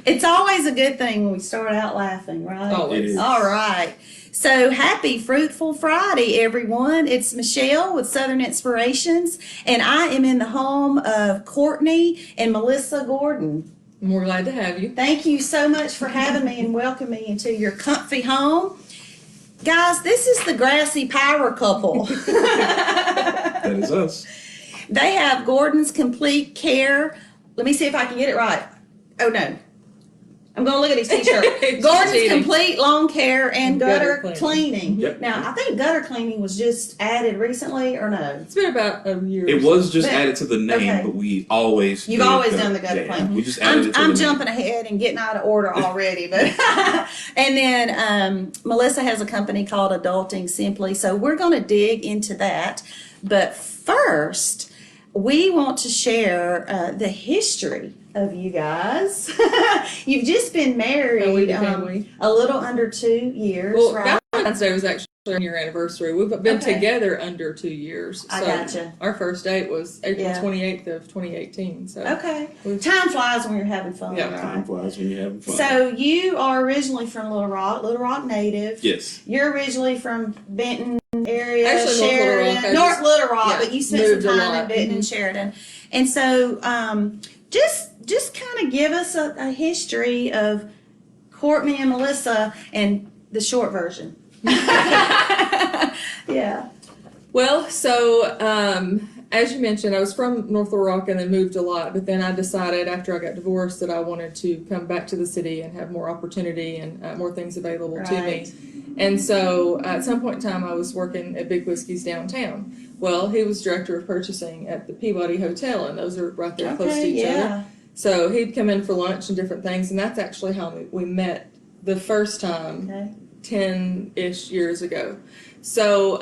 It's always a good thing when we start out laughing, right? Always. It is. All right. So happy Fruitful Friday, everyone. It's Michelle with Southern Inspirations, and I am in the home of Courtney and Melissa Gordon. We're glad to have you. Thank you so much for having me and welcoming me into your comfy home. Guys, this is the Grassy power couple. That is us. They have Gordon's Complete Care. Let me see if I can get it right. Oh, no. I'm going to look at his t-shirt. Gordon's cheating. Complete Lawn Care and Gutter Gutter Cleaning. Yep. Now, I think gutter cleaning was just added recently, or no? It's been about a year. It was just added to the name, Okay. but we always You've did always done the gutter yeah, cleaning. We just added it to I'm the jumping ahead and getting out of order already, but and then Melissa has a company called Adulting Simply, so we're going to dig into that. But first, we want to share the history of you guys. You've just been married a little under 2 years, Well, right? Valentine's Day was actually on your anniversary. We've been Okay. together under 2 years. I So gotcha. Our first date was April Yeah. 28th of 2018. So Okay. Time flies when you're having fun, Yeah. right? Time flies when you're having fun. So you are originally from Little Rock native. Yes. You're originally from Benton area, Actually, North Little Sheridan, Rock. I North just- Little Rock, yeah, but you spent moved some a time in lot. Benton and Mhm. Sheridan. And so just kind of give us a history of Courtney and Melissa and the short version. Yeah. Well, so as you mentioned, I was from North Little Rock and then moved a lot. But then I decided after I got divorced that I wanted to come back to the city and have more opportunity and more things available to me. Right. And so at some point in time, I was working at Big Whiskey's downtown. Well, he was director of purchasing at the Peabody Hotel, and those are right there close to each other. So he'd come in for lunch and different things, and that's actually how we met the first time. Okay. 10-ish years ago. So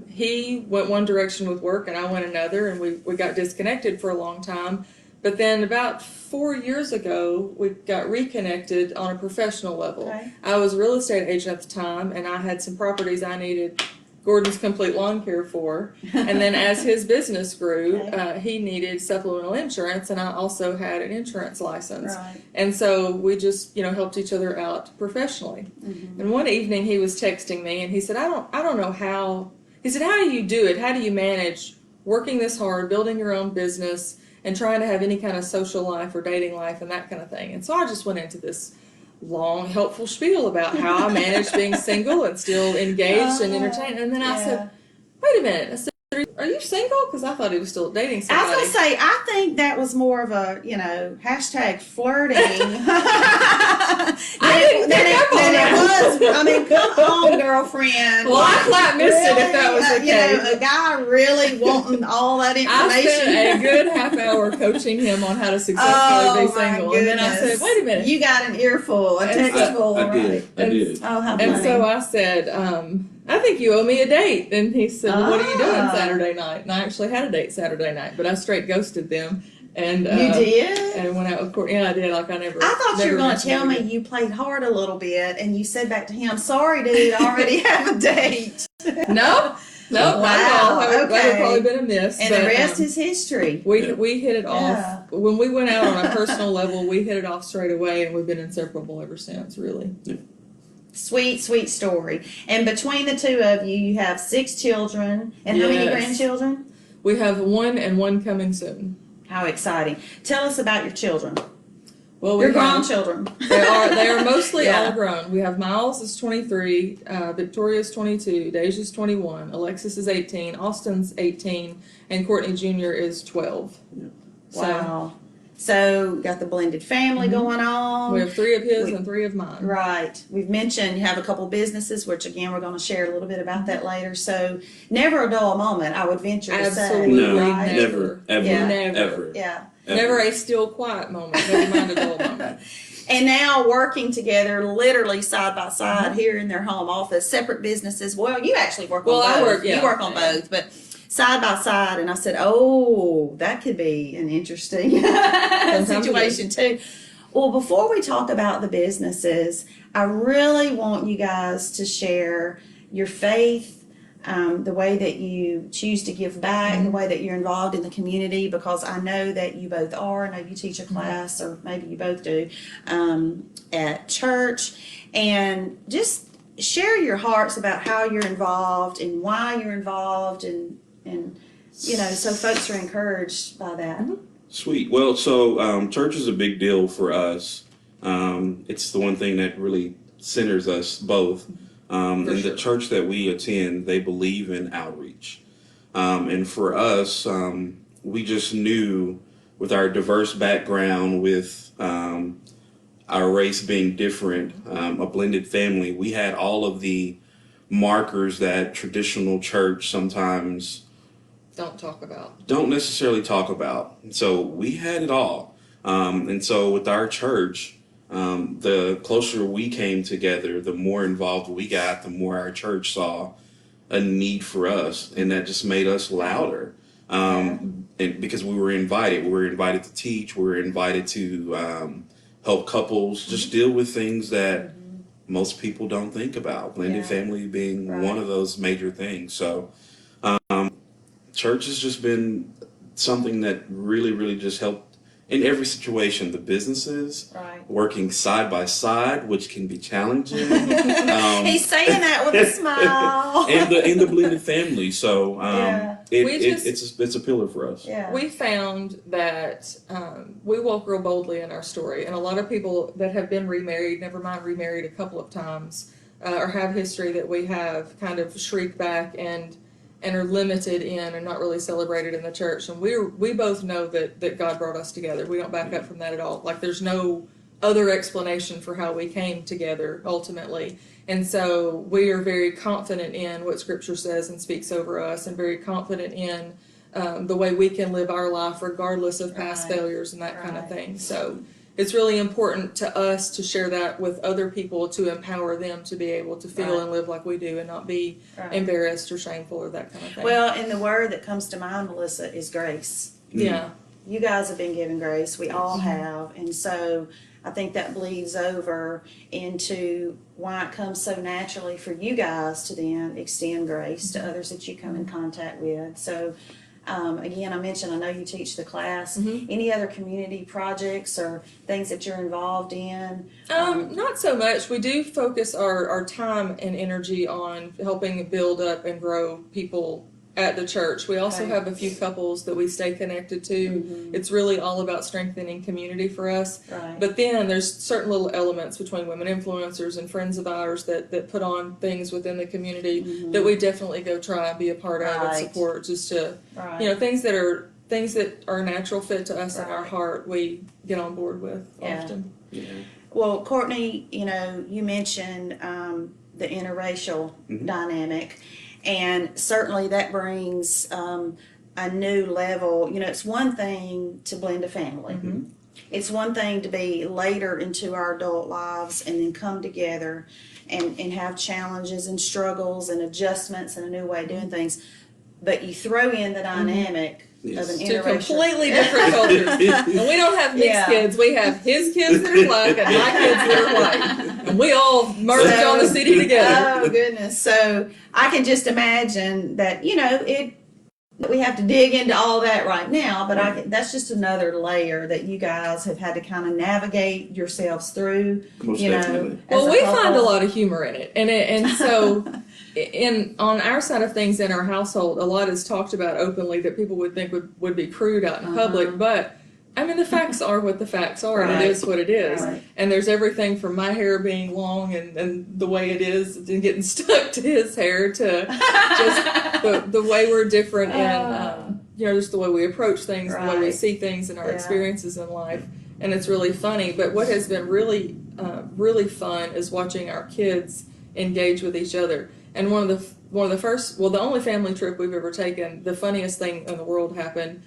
he went one direction with work and I went another, and we got disconnected for a long time. But then about 4 years ago, we got reconnected on a professional level. Okay. I was a real estate agent at the time, and I had some properties I needed Gordon's Complete Lawn Care for. And then as his business grew, Okay. he needed supplemental insurance, and I also had an insurance license. Right. And so we just, helped each other out professionally. Mm-hmm. And one evening he was texting me and he said, I don't know how, he said, how do you do it? How do you manage working this hard, building your own business, and trying to have any kind of social life or dating life and that kind of thing? And so I just went into this long, helpful spiel about how I managed being single and still engaged and entertained. And then I said, wait a minute. I said, are you single? Because I thought he was still dating I somebody. was going to say, I think that was more of a, hashtag flirting. I didn't pick up on it was. I mean, come on, girlfriend. Well, I flat missed it if that was the case. A guy really wanting all that I information. spent a good half hour coaching him on how to successfully be single. And then I said, wait a minute. You got an earful, a textful, I right? did. Oh, how funny. And so I said, I think you owe me a date. And he said, well, what are you doing Saturday night? And I actually had a date Saturday night, but I straight ghosted them. And you did? And went out with Courtney. Yeah, I did. Like I I thought you were going to tell me you played hard a little bit, and you said back to him, sorry, dude, I already have a date. No, not at all. That would have probably been a miss. And the rest is history. We hit it Yeah. off. When we went out on a personal level, we hit it off straight away, and we've been inseparable ever since, really. Yeah. Sweet, sweet story. And between the two of you, you have 6 children. And how many Yes. grandchildren? We have one and one coming soon. How exciting. Tell us about your children. Well, Your grown children. They are mostly Yeah. all grown. We have Miles is 23, Victoria's 22, Deja's 21, Alexis is 18, Austin's 18, and Courtney Jr. is 12. Yeah. So Wow. So, got the blended family going on. we have 3 of his and 3 of mine. Right. We've mentioned you have a couple businesses, which again, we're going to share a little bit about that later. So, never a dull moment, I would venture to say. Absolutely No, right? never, ever, Yeah. Never. ever. Yeah. ever. Never a still quiet moment. Never mind a dull moment. And now working together, literally side by side here in their home office, separate businesses. Well, you actually work on both. I work, yeah. You work on both, but side by side. And I said, oh, that could be an interesting situation too. Well, before we talk about the businesses, I really want you guys to share your faith, the way that you choose to give back, the way that you're involved in the community, because I know that you both are. I know you teach a class, or maybe you both do, at church. And just share your hearts about how you're involved and why you're involved, and so folks are encouraged by that. Sweet. Well, so church is a big deal for us. It's the one thing that really centers us both. And the church that we attend, they believe in outreach. And for us, we just knew with our diverse background, with our race being different, a blended family, we had all of the markers that traditional church sometimes don't necessarily talk about. So we had it all. And so with our church, the closer we came together, the more involved we got, the more our church saw a need for us, and that just made us louder. And because we were invited to teach, we were invited to help couples just deal with things that most people don't think about. Blended family being one of those major things. So church has just been something that really, really just helped in every situation. The businesses working side by side, which can be challenging. He's saying that with a smile. and the blended family. So it's a pillar for us. Yeah. We found that we walk real boldly in our story, and a lot of people that have been remarried, never mind remarried a couple of times, or have history that we have, kind of shriek back and are limited in and not really celebrated in the church. And we both know that God brought us together. We don't back up from that at all. Like, there's no other explanation for how we came together ultimately. And so we are very confident in what Scripture says and speaks over us, and very confident in the way we can live our life regardless of past failures and that kind of thing. So it's really important to us to share that with other people, to empower them to be able to feel and live like we do, and not be embarrassed or shameful or that kind of thing. Well, and the word that comes to mind, Melissa, is grace. Yeah. You guys have been given grace. We all have. And so I think that bleeds over into why it comes so naturally for you guys to then extend grace to others that you come in contact with. So again, I mentioned, I know you teach the class. Any other community projects or things that you're involved in? Not so much. We do focus our time and energy on helping build up and grow people at the church. We also have a few couples that we stay connected to. It's really all about strengthening community for us. But then there's certain little elements between women influencers and friends of ours that put on things within the community that we definitely go try and be a part of and support, just to, things that are a natural fit to us in our heart, we get on board with often. Well, Courtney, you mentioned the interracial dynamic. And certainly that brings a new level. It's one thing to blend a family. It's one thing to be later into our adult lives and then come together and have challenges and struggles and adjustments and a new way of doing things. But you throw in the dynamic of an Two interracial. completely different cultures. And we don't have mixed kids. We have his kids that are black and my kids that are white. And we all merge on the city together. Oh, goodness. So I can just imagine that, we have to dig into all that right now, but that's just another layer that you guys have had to kind of navigate yourselves through. Most definitely. Well, we find a lot of humor in it. And so on our side of things in our household, a lot is talked about openly that people would think would be crude out in public, but I mean, the facts are what the facts are, and it is what it is. And there's everything from my hair being long and the way it is and getting stuck to his hair, to just the way we're different in, just the way we approach things, the way we see things, and our experiences in life. And it's really funny. But what has been really, really fun is watching our kids engage with each other. And one of the first, the only family trip we've ever taken, the funniest thing in the world happened.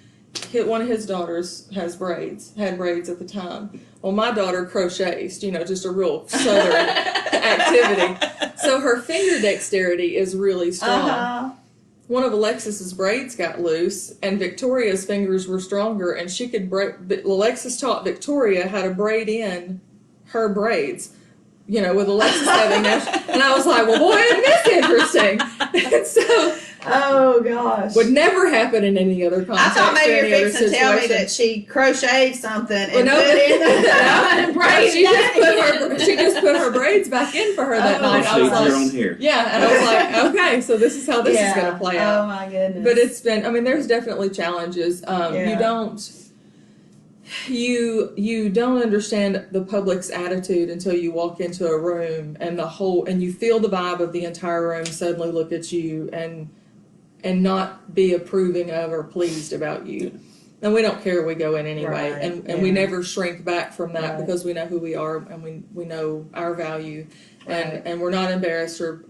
One of his daughters had braids at the time. Well, my daughter crochets, just a real southern activity. So her finger dexterity is really strong. One of Alexis's braids got loose, and Victoria's fingers were stronger, and she could braid. Alexis taught Victoria how to braid in her braids. with Alexis having that. And I was like, well, boy, isn't this interesting? And so, Oh gosh. would never happen in any other I context. thought maybe or any you're other fixing to tell me situation. that she crocheted something and Well, no, put it in the braid. she just put her braids back in for her that night. I was Shave your like, own hair. yeah, and I was like, okay, so this is how this is going to play out. Oh my goodness. But it's been, I mean, there's definitely challenges. Yeah. You don't understand the public's attitude until you walk into a room and you feel the vibe of the entire room suddenly look at you and not be approving of or pleased about you. And we don't care, we go in anyway. Right, And we never shrink back from that Right. because we know who we are and we know our value. Right. And we're not embarrassed or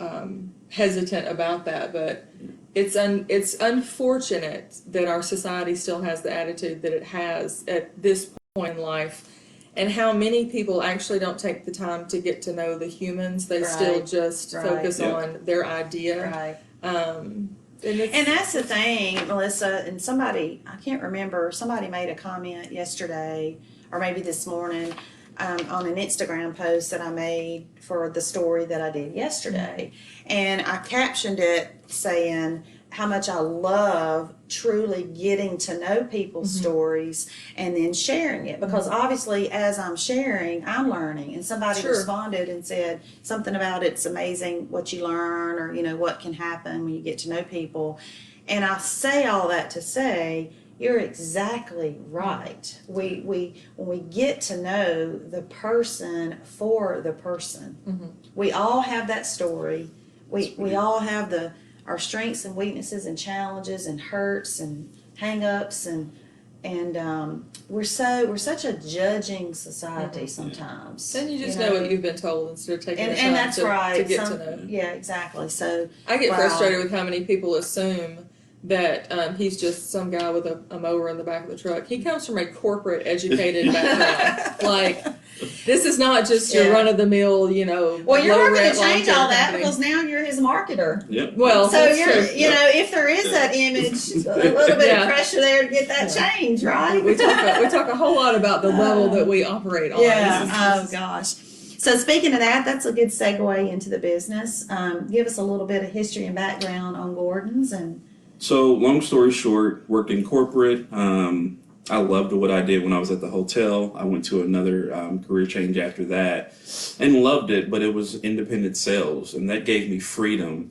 hesitant about that. But it's unfortunate that our society still has the attitude that it has at this point in life. And how many people actually don't take the time to get to know the humans. They still just focus on their idea. Right. And that's the thing, Melissa, and somebody, I can't remember, somebody made a comment yesterday or maybe this morning on an Instagram post that I made for the story that I did yesterday. And I captioned it saying how much I love truly getting to know people's stories and then sharing it. Because obviously as I'm sharing, I'm learning. And somebody responded and said something about it's amazing what you learn or, what can happen when you get to know people. And I say all that to say, you're exactly right. We when we get to know the person for the person, we all have that story. We all have our strengths and weaknesses and challenges and hurts and hang-ups and we're such a judging society sometimes. Then you just know what you've been told instead of taking the time and that's to get to know. Yeah, exactly. So I get frustrated with how many people assume that he's just some guy with a mower in the back of the truck. He comes from a corporate educated background. Like, this is not just your run-of-the-mill, Well, you're not low going rent to change long-term all that company. because now you're his marketer. Yep. Well, So that's you're, true. if there is that image, a little bit of pressure there to get that change, right? We talk a whole lot about the level that we operate on. Yeah. Oh gosh. So speaking of that, that's a good segue into the business. Give us a little bit of history and background on Gordon's and. So, long story short, worked in corporate. I loved what I did when I was at the hotel. I went to another career change after that and loved it, but it was independent sales, and that gave me freedom.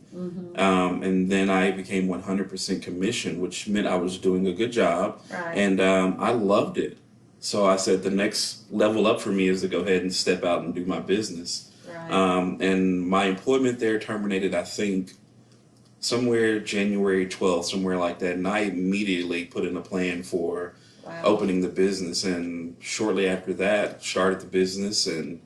And then I became 100% commission, which meant I was doing a good job, and I loved it. So I said the next level up for me is to go ahead and step out and do my business. And my employment there terminated, I think, somewhere January 12th, somewhere like that. And I immediately put in a plan for opening the business. And shortly after that, started the business. And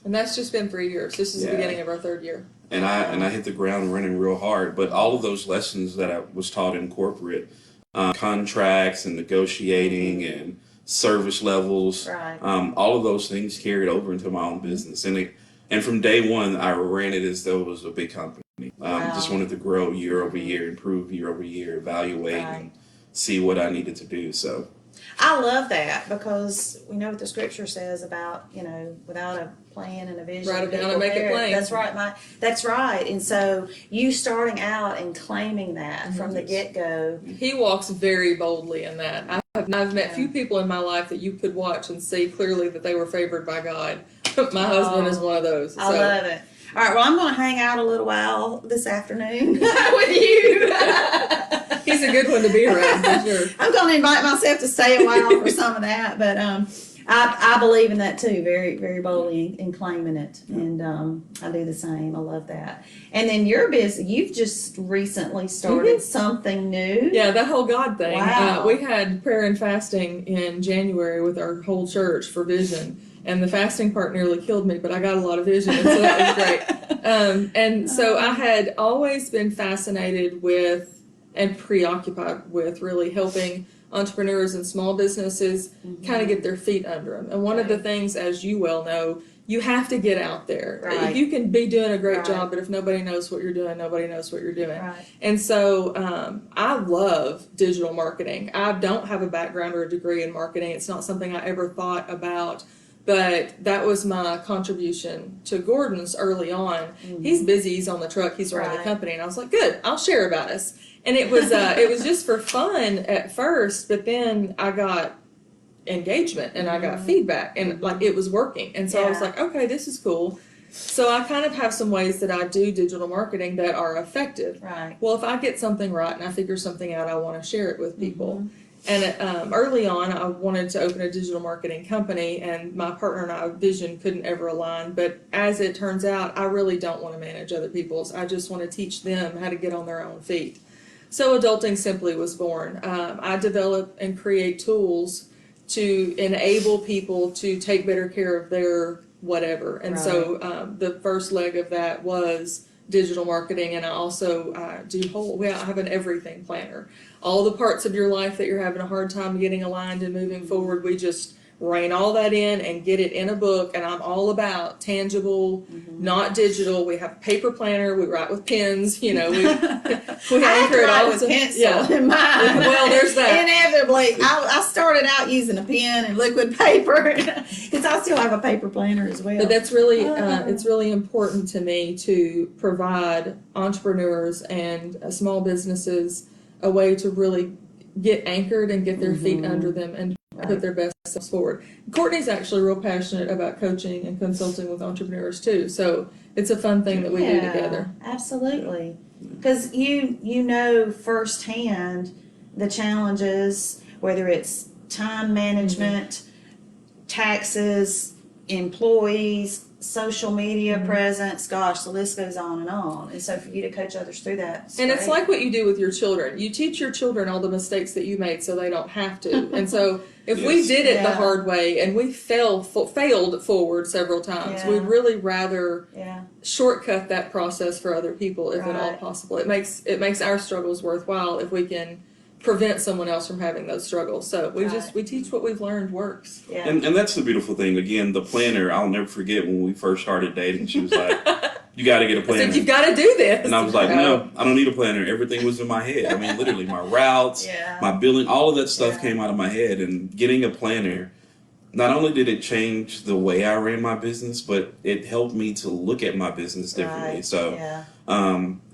that's just been 3 years. This is the beginning of our third year. And I hit the ground running real hard. But all of those lessons that I was taught in corporate, contracts and negotiating and service levels, all of those things carried over into my own business. And from day one, I ran it as though it was a big company. Just wanted to grow year over year, improve year over year, evaluate, and see what I needed to do. So I love that because we know what the scripture says about, without a plan and a vision. Write it down and make it plain. That's right, that's right. And so you starting out and claiming that from the get-go. He walks very boldly in that. I've met few people in my life that you could watch and see clearly that they were favored by God. My husband is one of those. I love it. All right, well, I'm going to hang out a little while this afternoon with you. He's a good one to be around, for sure. I'm going to invite myself to stay a while for some of that, but I believe in that too, very, very boldly in claiming it, and I do the same. I love that. And then your business, you've just recently started something new. Yeah, that whole God thing. Wow. We had prayer and fasting in January with our whole church for vision. And the fasting part nearly killed me, but I got a lot of vision, and so that was great. And so I had always been fascinated with and preoccupied with really helping entrepreneurs and small businesses kind of get their feet under them. And one of the things, as you well know, you have to get out there. Right. You can be doing a great job, but if nobody knows what you're doing, nobody knows what you're doing. Right. And so I love digital marketing. I don't have a background or a degree in marketing. It's not something I ever thought about But that was my contribution to Gordon's early on. He's busy, he's on the truck, he's running the Right. company, and I was like, good, I'll share about us. And it was just for fun at first, but then I got engagement and I got feedback, and like it was working. And so I was Yeah. like, okay, this is cool. So I kind of have some ways that I do digital marketing that are effective. Right. Well, if I get something right and I figure something out, I want to share it with people. And early on, I wanted to open a digital marketing company, and my partner and I vision couldn't ever align. But as it turns out, I really don't want to manage other people's. I just want to teach them how to get on their own feet. So Adulting Simply was born. I develop and create tools to enable people to take better care of their whatever. And so the first leg of that was digital marketing, and I also I have an everything planner. All the parts of your life that you're having a hard time getting aligned and moving forward, we just rein all that in and get it in a book. And I'm all about tangible, not digital. We have a paper planner. We write with pens. You know, we I have anchor to it write all. with pencil Yeah. in mine. Well, there's that. Inevitably, I started out using a pen and liquid paper because I still have a paper planner as well. But that's really, it's really important to me to provide entrepreneurs and small businesses a way to really get anchored and get their feet under them and put their best selves forward. Courtney's actually real passionate about coaching and consulting with entrepreneurs too, so it's a fun thing that we do together. Absolutely, because you know firsthand the challenges, whether it's time management, taxes, employees, social media presence. Gosh, the list goes on and on. And so for you to coach others through that, And it's like what you do with your children. You teach your children all the mistakes that you made so they don't have to. And so if we did it the hard way and we failed forward several times, we'd really rather shortcut that process for other people if at all possible. It makes our struggles worthwhile if we can prevent someone else from having those struggles. So we teach what we've learned works. Yeah. And that's the beautiful thing. Again, the planner, I'll never forget when we first started dating, she was like, you got to get a planner. I said, you've got to do this. And I was like, no, I don't need a planner. Everything was in my head. I mean, literally my routes, my billing, all of that stuff came out of my head. And getting a planner, not only did it change the way I ran my business, but it helped me to look at my business differently. So,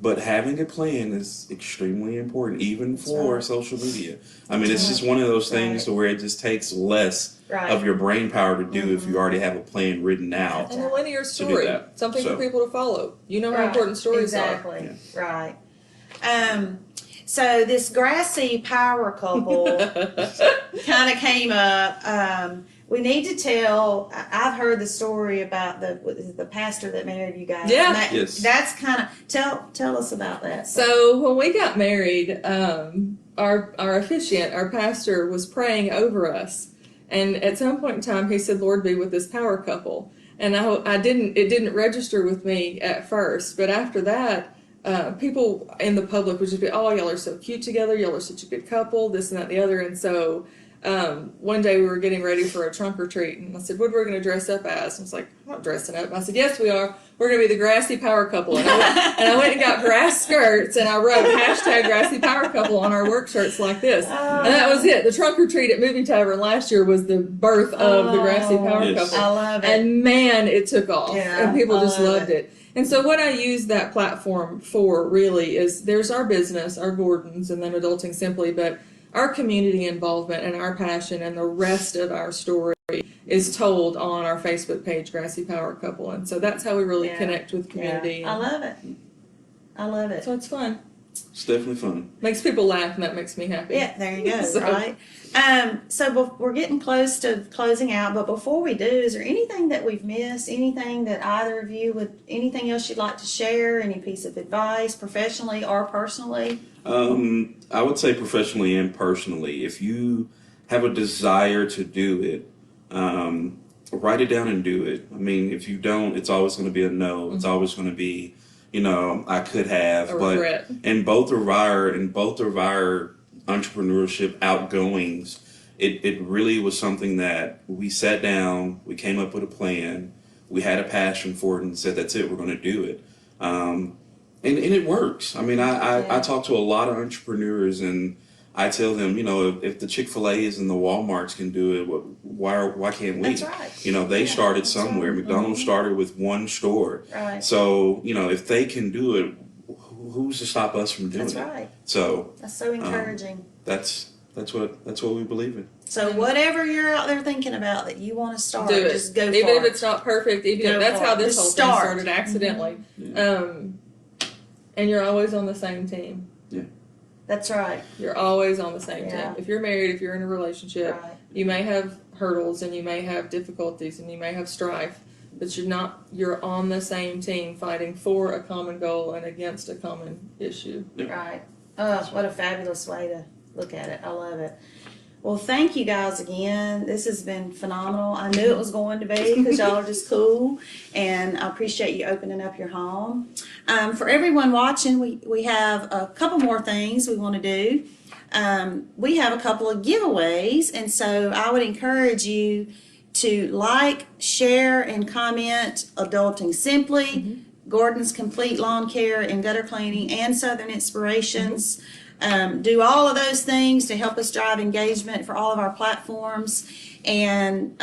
but having a plan is extremely important, even for social media. I mean, it's just one of those things to where it just takes less of your brain power to do if you already have a plan written out. And a linear story, something for people to follow. You know how important stories are. Exactly. Right. So this Grassy power couple kind of came up. We need to tell. I've heard the story about the pastor that married you guys. Yeah. That's kind of tell us about that. So when we got married, our officiant, our pastor, was praying over us, and at some point in time, he said, "Lord, be with this power couple." And it didn't register with me at first, but after that, people in the public would just be, "Oh, y'all are so cute together. Y'all are such a good couple. This and that, and the other." And so. One day we were getting ready for a trunk or treat, and I said, "What are we going to dress up as?" And I was like, "I'm not dressing up." And I said, "Yes, we are. We're going to be the Grassy Power Couple." And I went and got grass skirts, and I wrote #Grassy Power Couple on our work shirts like this. And that was it. The trunk or treat at Movie Tavern last year was the birth of the Grassy Power Couple. I love it. And man, it took off, and people just loved it. And so what I use that platform for really is there's our business, our Gordons, and then Adulting Simply, but our community involvement and our passion and the rest of our story is told on our Facebook page, Grassy Power Couple. And so that's how we really connect with community. I love it. I love it. So it's fun. It's definitely fun. Makes people laugh, and that makes me happy. Yeah, there you go, right? So we're getting close to closing out, but before we do, is there anything that we've missed? Anything that either of you anything else you'd like to share? Any piece of advice, professionally or personally? I would say professionally and personally, if you have a desire to do it, write it down and do it. I mean, if you don't, it's always going to be a no. It's always going to be, I could have, but in both of our entrepreneurship outgoings, it really was something that we sat down, we came up with a plan, we had a passion for it, and said, "That's it, we're going to do it." And it works. I mean, I talk to a lot of entrepreneurs, and I tell them, if the Chick-fil-A's and the Walmarts can do it, why can't we? That's right. They started that's somewhere. right. McDonald's started with one store. Right. So, if they can do it, who's to stop us from doing That's it? right. So That's so encouraging. that's what we believe in. So whatever you're out there thinking about that you want to start, Do it. just go Even for if it. it's not perfect, Go that's for how it. this Just whole start. thing started accidentally. And you're always on the same team. That's right. You're always on the same Yeah. team. If you're married, if you're in a relationship, Right. you may have hurdles and you may have difficulties and you may have strife, but you're on the same team fighting for a common goal and against a common issue. Right. Oh, what a fabulous way to look at it. I love it. Well, thank you guys again. This has been phenomenal. I knew it was going to be because y'all are just cool, and I appreciate you opening up your home. For everyone watching, we have a couple more things we want to do. We have a couple of giveaways, and so I would encourage you to like, share, and comment Adulting Simply, Gordon's Complete Lawn Care and Gutter Cleaning, and Southern Inspirations. Do all of those things to help us drive engagement for all of our platforms. And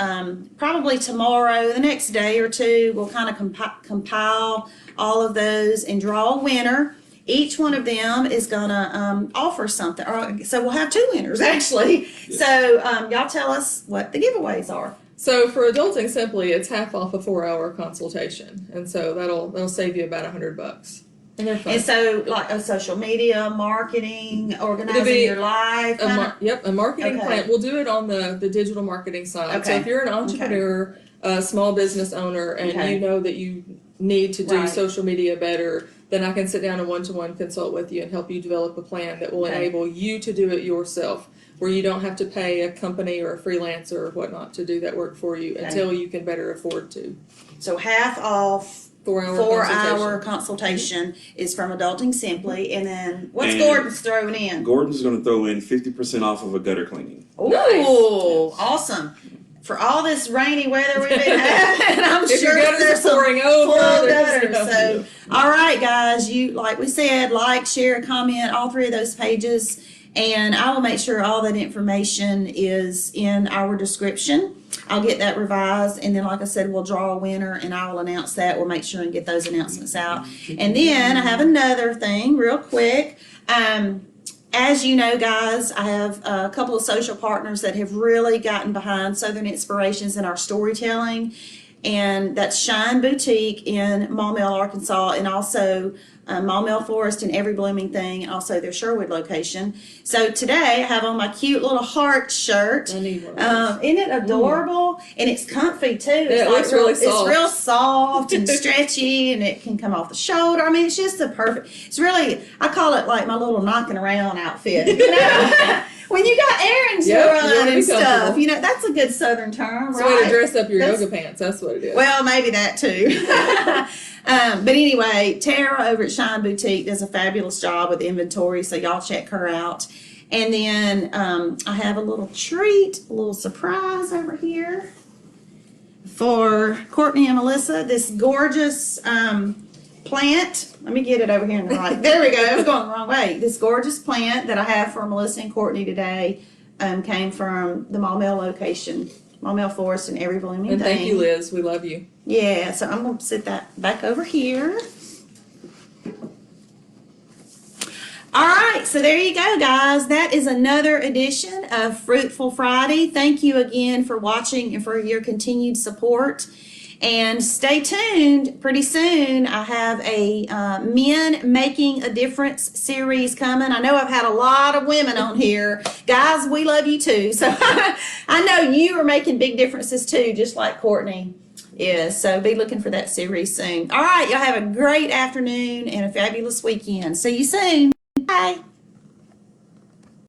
probably tomorrow, the next day or two, we'll kind of compile all of those and draw a winner. Each one of them is going to offer something. So we'll have two winners, actually. Yeah. So y'all tell us what the giveaways are. So for Adulting Simply, it's half off a 4-hour consultation. And so that'll save you about $100. And they're fun. And so, like a social media, marketing, organizing your life. A marketing plan. We'll do it on the digital marketing side. Okay. So if you're an entrepreneur, a small business owner, and you know that you need to do social media better, then I can sit down and one-to-one consult with you and help you develop a plan that will enable you to do it yourself, where you don't have to pay a company or a freelancer or whatnot to do that work for you until you can better afford to. So half off. 4-hour consultation is from Adulting Simply, and then what's Gordon's throwing in? Gordon's going to throw in 50% off of a gutter cleaning. Ooh, nice. Awesome! For all this rainy weather we've been having, I'm if sure your gutters there's are some pouring over. full gutters. So, all right, guys, like we said, like, share, comment, all three of those pages, and I will make sure all that information is in our description. I'll get that revised, and then, like I said, we'll draw a winner, and I will announce that. We'll make sure and get those announcements out. And then I have another thing real quick. As you know, guys, I have a couple of social partners that have really gotten behind Southern Inspirations in our storytelling, and that's Shine Boutique in Maumelle, Arkansas, and also Maumelle Forest and Every Blooming Thing, and also their Sherwood location. So today I have on my cute little heart shirt. I need one. Isn't it adorable? And it's comfy too. It looks really soft. It's real soft and stretchy, and it can come off the shoulder. I mean, it's just the perfect. It's really, I call it like my little knocking around outfit. You know, when you got errands to run and stuff. You know, that's a good Southern term, It's right? a way to dress up your yoga pants. That's what it is. Well, maybe that too. But anyway, Tara over at Shine Boutique does a fabulous job with inventory, so y'all check her out. And then I have a little treat, a little surprise over here for Courtney and Melissa. This gorgeous plant. Let me get it over here in the right. There we go. I was going the wrong way. This gorgeous plant that I have for Melissa and Courtney today came from the Maumelle location. Maumelle Forest and Every Blooming Thing. And thank you, Liz. We love you. Yeah, so I'm going to sit that back over here. All right, so there you go, guys. That is another edition of Fruitful Friday. Thank you again for watching and for your continued support. And stay tuned. Pretty soon, I have a Men Making a Difference series coming. I know I've had a lot of women on here. Guys, we love you too. So I know you are making big differences too, just like Courtney is. So be looking for that series soon. All right, y'all have a great afternoon and a fabulous weekend. See you soon. Bye.